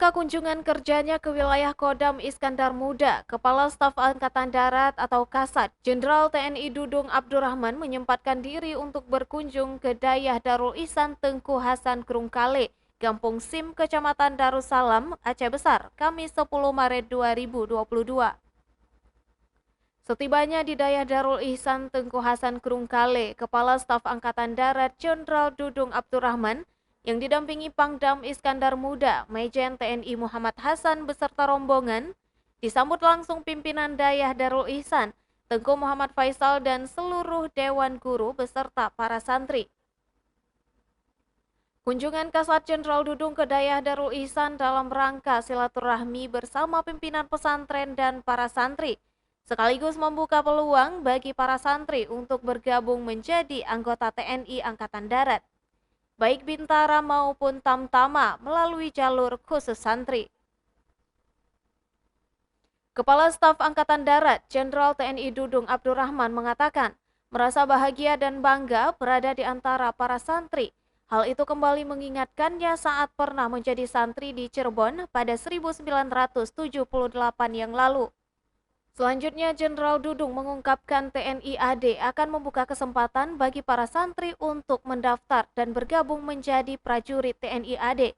rangka kunjungan kerjanya ke wilayah Kodam Iskandar Muda, Kepala Staf Angkatan Darat atau Kasat, Jenderal TNI Dudung Abdurrahman menyempatkan diri untuk berkunjung ke Dayah Darul Ihsan Tengku Hasan Krungkale, Kampung Sim, Kecamatan Darussalam, Aceh Besar, Kamis 10 Maret 2022. Setibanya di Dayah Darul Ihsan Tengku Hasan Krungkale, Kepala Staf Angkatan Darat Jenderal Dudung Abdurrahman yang didampingi Pangdam Iskandar Muda, Majen TNI Muhammad Hasan beserta rombongan, disambut langsung pimpinan Dayah Darul Ihsan, Tengku Muhammad Faisal dan seluruh Dewan Guru beserta para santri. Kunjungan Kasat Jenderal Dudung ke Dayah Darul Ihsan dalam rangka silaturahmi bersama pimpinan pesantren dan para santri, sekaligus membuka peluang bagi para santri untuk bergabung menjadi anggota TNI Angkatan Darat, baik Bintara maupun Tamtama melalui jalur khusus santri. Kepala Staf Angkatan Darat Jenderal TNI Dudung Abdurrahman mengatakan merasa bahagia dan bangga berada di antara para santri. Hal itu kembali mengingatkannya saat pernah menjadi santri di Cirebon pada 1978 yang lalu. Selanjutnya, Jenderal Dudung mengungkapkan TNI AD akan membuka kesempatan bagi para santri untuk mendaftar dan bergabung menjadi prajurit TNI AD,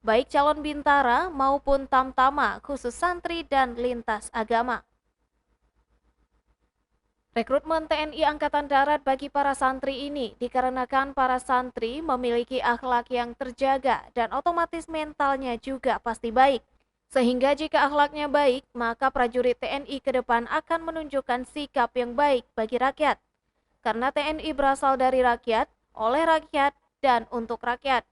baik calon Bintara maupun Tamtama khusus santri dan lintas agama. Rekrutmen TNI Angkatan Darat bagi para santri ini dikarenakan para santri memiliki akhlak yang terjaga dan otomatis mentalnya juga pasti baik. Sehingga jika akhlaknya baik, maka prajurit TNI ke depan akan menunjukkan sikap yang baik bagi rakyat. Karena TNI berasal dari rakyat, oleh rakyat, dan untuk rakyat.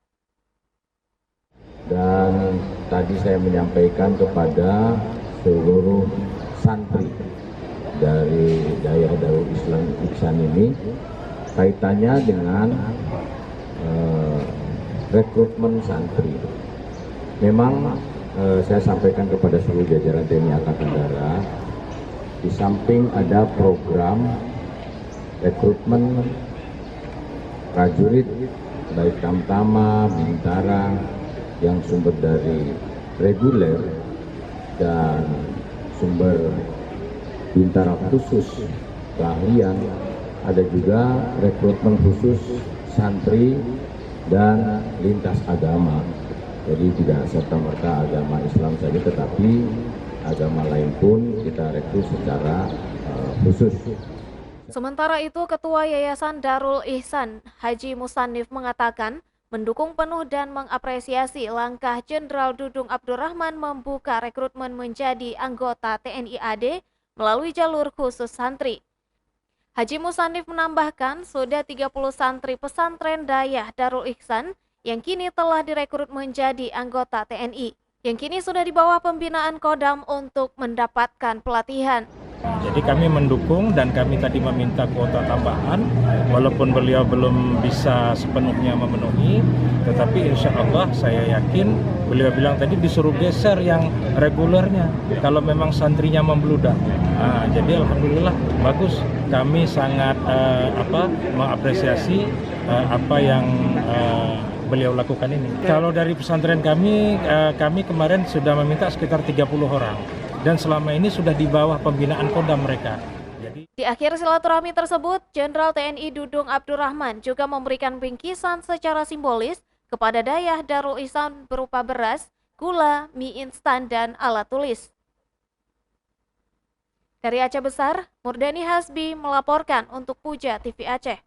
Dan tadi saya menyampaikan kepada seluruh santri dari Dayah Darul Ihsan ini, kaitannya dengan rekrutmen santri. Memang saya sampaikan kepada seluruh jajaran TNI Angkatan Darat, di samping ada program rekrutmen prajurit baik Tamtama, Bintara yang sumber dari reguler dan sumber Bintara khusus keahlian, ada juga rekrutmen khusus santri dan lintas agama. Jadi tidak serta-merta agama Islam saja, tetapi agama lain pun kita rekrut secara khusus. Sementara itu, Ketua Yayasan Darul Ihsan, Haji Musannif mengatakan mendukung penuh dan mengapresiasi langkah Jenderal Dudung Abdurrahman membuka rekrutmen menjadi anggota TNI AD melalui jalur khusus santri. Haji Musannif menambahkan sudah 30 santri pesantren Dayah Darul Ihsan yang kini telah direkrut menjadi anggota TNI, yang kini sudah di bawah pembinaan Kodam untuk mendapatkan pelatihan. Jadi kami mendukung dan kami tadi meminta kuota tambahan, walaupun beliau belum bisa sepenuhnya memenuhi, tetapi insya Allah saya yakin beliau bilang tadi disuruh geser yang regulernya kalau memang santrinya membludak. Jadi alhamdulillah bagus, kami sangat mengapresiasi apa yang beliau lakukan ini. Kalau dari pesantren kami kemarin sudah meminta sekitar 30 orang dan selama ini sudah di bawah pembinaan Kodam mereka. Di akhir silaturahmi tersebut, Jenderal TNI Dudung Abdurrahman juga memberikan bingkisan secara simbolis kepada Dayah Darul Ihsan berupa beras, gula, mie instan, dan alat tulis. Dari Aceh Besar, Murdani Hasbi melaporkan untuk Puja TV Aceh.